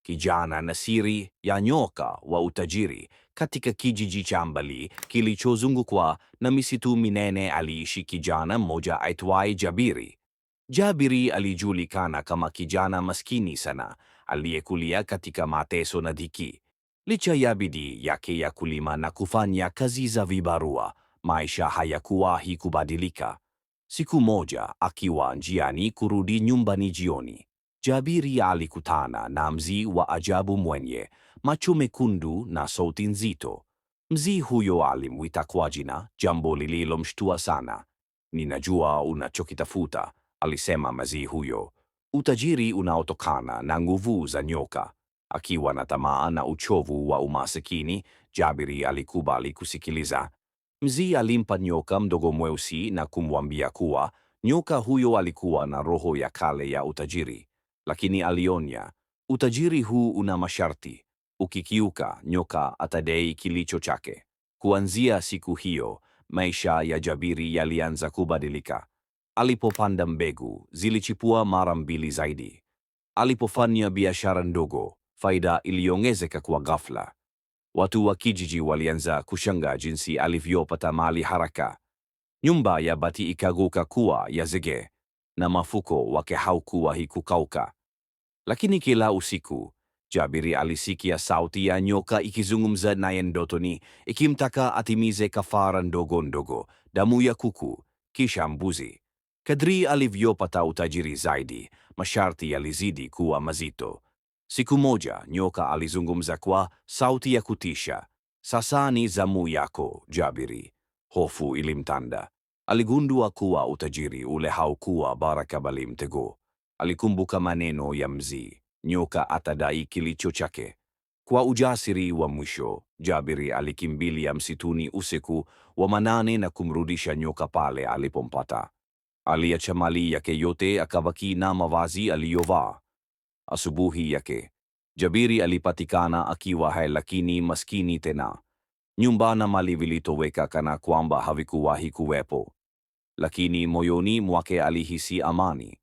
kijana na siri ya nyoka wa utajiri. Katika kijiji cha mbali kilichozungukwa na misitu minene aliishi kijana mmoja aitwaye Jabiri. Jabiri alijulikana kama kijana maskini sana, aliyekulia katika mateso na dhiki. Licha ya bidii yake ya kulima na kufanya kazi za vibarua, maisha hayakuwahi kubadilika. Siku moja, akiwa njiani kurudi nyumbani jioni, Jabiri alikutana na mzee wa ajabu mwenye macho mekundu na sauti nzito. Mzee huyo alimwita kwa jina, jambo lililomshtua sana. "Ninajua unachokitafuta," alisema mzee huyo. "Utajiri unaotokana na nguvu za nyoka." Akiwa na tamaa na uchovu wa umasikini, Jabiri alikubali kusikiliza. Mzee alimpa nyoka mdogo mweusi na kumwambia kuwa nyoka huyo alikuwa na roho ya kale ya utajiri. Lakini alionya, utajiri huu una masharti. Ukikiuka, nyoka atadai kilicho chake. Kuanzia siku hiyo, maisha ya Jabiri yalianza kubadilika. Alipopanda mbegu, zilichipua mara 2 zaidi. Alipofanya biashara ndogo, faida iliongezeka kwa ghafla. Watu wa kijiji walianza kushangaa jinsi alivyopata mali haraka. Nyumba ya bati ikageuka kuwa ya zege, na mfuko wake haukuwahi kukauka. Lakini kila usiku, Jabiri alisikia sauti ya nyoka ikizungumza naye ndotoni, ikimtaka atimize kafara ndogo ndogo, damu ya kuku, kisha mbuzi. Kadri alivyopata utajiri zaidi, masharti yalizidi kuwa mazito. Siku moja, nyoka alizungumza kwa sauti ya kutisha. "Sasa ni zamu yako, Jabiri." Hofu ilimtanda. Aligundua kuwa utajiri ule haukuwa baraka bali mtego. Alikumbuka maneno ya mzee, nyoka atadai kilicho chake. Kwa ujasiri wa mwisho, Jabiri alikimbilia msituni usiku wa manane na kumrudisha nyoka pale alipompata. Aliacha mali yake yote, akabaki na mavazi aliyovaa. Asubuhi yake, Jabiri alipatikana akiwa hai lakini maskini tena. Nyumba na mali vilitoweka kana kwamba havikuwahi kuwepo. Lakini moyoni mwake alihisi amani.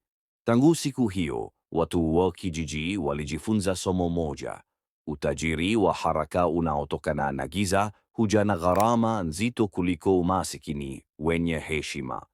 Tangu siku hiyo, watu wa kijiji walijifunza somo moja: utajiri wa haraka unaotokana na giza huja na gharama nzito kuliko umasikini wenye heshima.